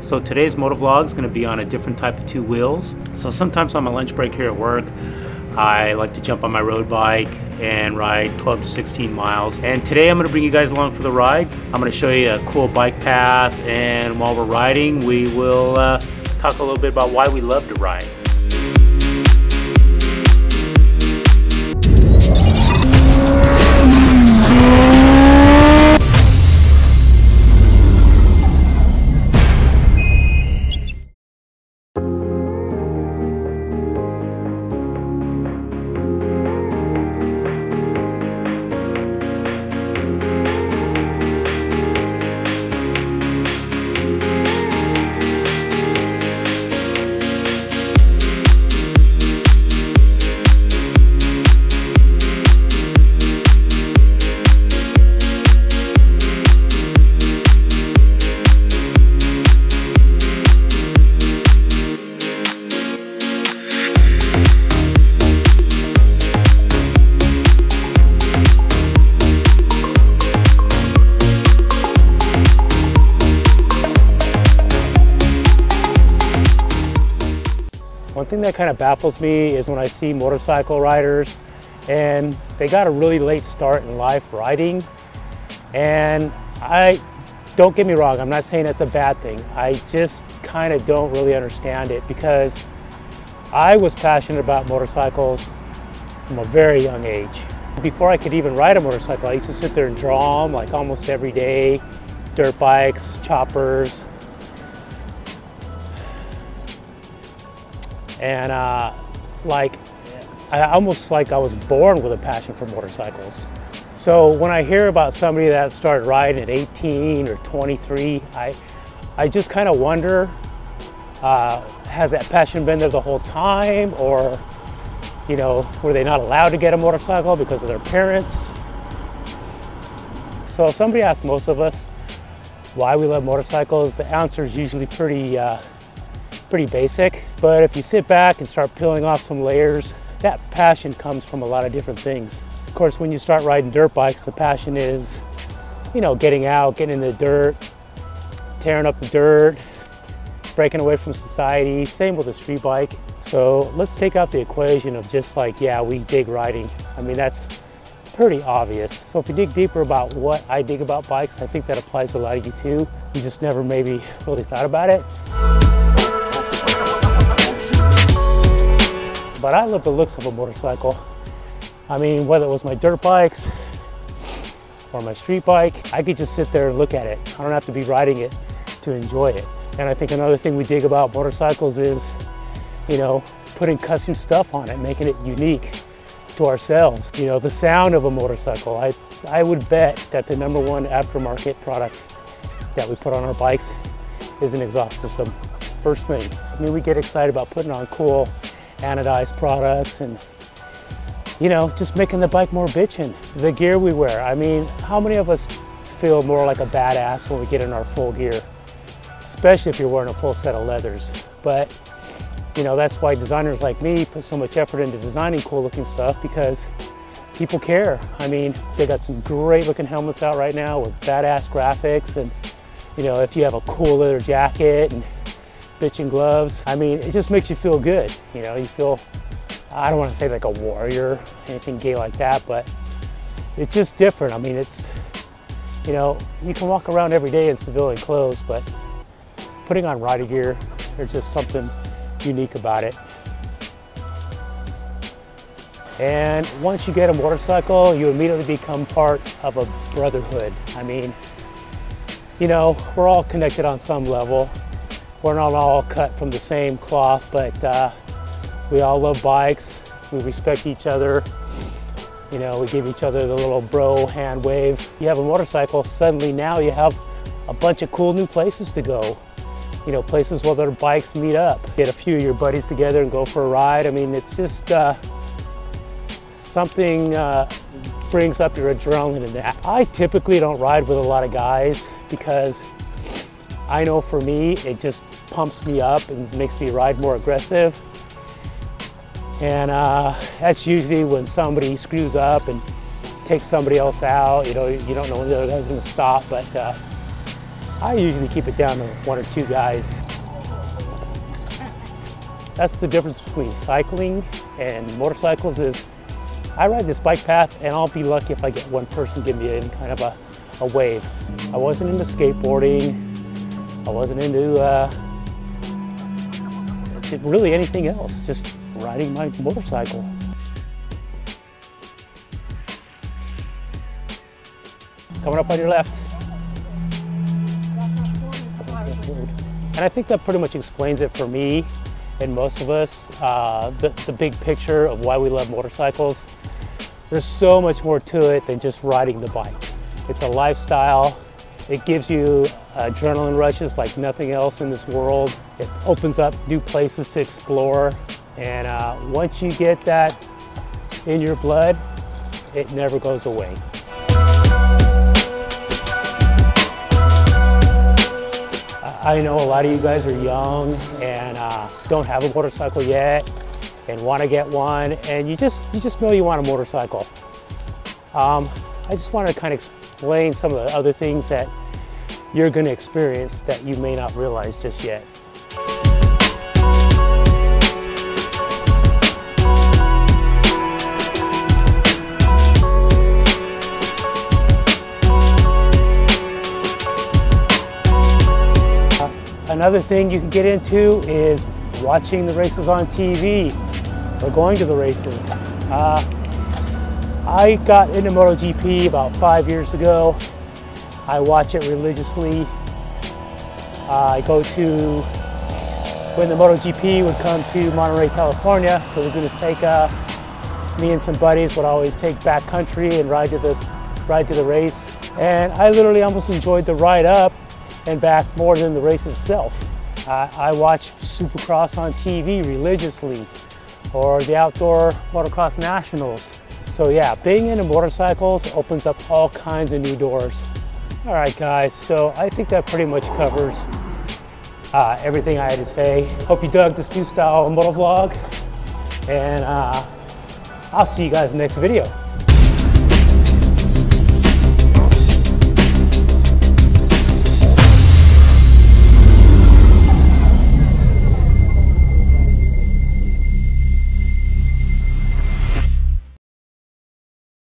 So today's motovlog is going to be on a different type of two wheels. So sometimes on my lunch break here at work, I like to jump on my road bike and ride 12 to 16 miles. And today I'm going to bring you guys along for the ride. I'm going to show you a cool bike path, and while we're riding, we will talk a little bit about why we love to ride. One thing that kind of baffles me is when I see motorcycle riders and they got a really late start in life riding. And don't get me wrong, I'm not saying that's a bad thing. I just kind of don't really understand it, because I was passionate about motorcycles from a very young age. Before I could even ride a motorcycle, I used to sit there and draw them like almost every day. Dirt bikes, choppers. And I almost like I was born with a passion for motorcycles. So when I hear about somebody that started riding at 18 or 23, I just kind of wonder, has that passion been there the whole time? Or, you know, were they not allowed to get a motorcycle because of their parents? So if somebody asks most of us why we love motorcycles, the answer is usually pretty basic. But if you sit back and start peeling off some layers, that passion comes from a lot of different things. Of course, when you start riding dirt bikes, the passion is, you know, getting out, getting in the dirt, tearing up the dirt, breaking away from society. Same with a street bike. So let's take out the equation of just like, yeah, we dig riding. I mean, that's pretty obvious. So if you dig deeper about what I dig about bikes, I think that applies to a lot of you too. You just never maybe really thought about it. But I love the looks of a motorcycle. I mean, whether it was my dirt bikes or my street bike, I could just sit there and look at it. I don't have to be riding it to enjoy it. And I think another thing we dig about motorcycles is, you know, putting custom stuff on it, making it unique to ourselves. You know, the sound of a motorcycle. I would bet that the #1 aftermarket product that we put on our bikes is an exhaust system. First thing. I mean, we get excited about putting on cool anodized products and, you know, just making the bike more bitchin'. The gear we wear, I mean, how many of us feel more like a badass when we get in our full gear? Especially if you're wearing a full set of leathers. But, you know, that's why designers like me put so much effort into designing cool looking stuff, because people care. I mean, they got some great looking helmets out right now with badass graphics, and, you know, if you have a cool leather jacket and bitchin' gloves, I mean, it just makes you feel good. You know, you feel, I don't want to say like a warrior, anything gay like that, but it's just different. I mean, it's, you know, you can walk around every day in civilian clothes, but putting on rider gear, there's just something unique about it. And once you get a motorcycle, you immediately become part of a brotherhood. I mean, you know, we're all connected on some level. We're not all cut from the same cloth, but we all love bikes. We respect each other. You know, we give each other the little bro hand wave. You have a motorcycle, suddenly now you have a bunch of cool new places to go. You know, places where their bikes meet up. Get a few of your buddies together and go for a ride. I mean, it's just something brings up your adrenaline in that. I typically don't ride with a lot of guys because I know for me, it just pumps me up and makes me ride more aggressive. And that's usually when somebody screws up and takes somebody else out. You know, you don't know when the other guy's gonna stop, but I usually keep it down to 1 or 2 guys. That's the difference between cycling and motorcycles is I ride this bike path and I'll be lucky if I get one person give me any kind of a wave. I wasn't into skateboarding. I wasn't into really anything else, just riding my motorcycle. Coming up on your left. And I think that pretty much explains it for me and most of us, the big picture of why we love motorcycles. There's so much more to it than just riding the bike. It's a lifestyle. It gives you adrenaline rushes like nothing else in this world. It opens up new places to explore. And once you get that in your blood, it never goes away. I know a lot of you guys are young and don't have a motorcycle yet and want to get one, and you just know you want a motorcycle. I just want to kind of explain some of the other things that you're going to experience that you may not realize just yet. Another thing you can get into is watching the races on TV or going to the races. I got into MotoGP about 5 years ago. I watch it religiously. I go to, when the MotoGP would come to Monterey, California, to Laguna Seca, me and some buddies would always take backcountry and ride to the race. And I literally almost enjoyed the ride up and back more than the race itself. I watch Supercross on TV religiously, or the Outdoor Motocross Nationals. So yeah, being into motorcycles opens up all kinds of new doors. All right guys, so I think that pretty much covers everything I had to say. Hope you dug this new style motovlog, and I'll see you guys in the next video.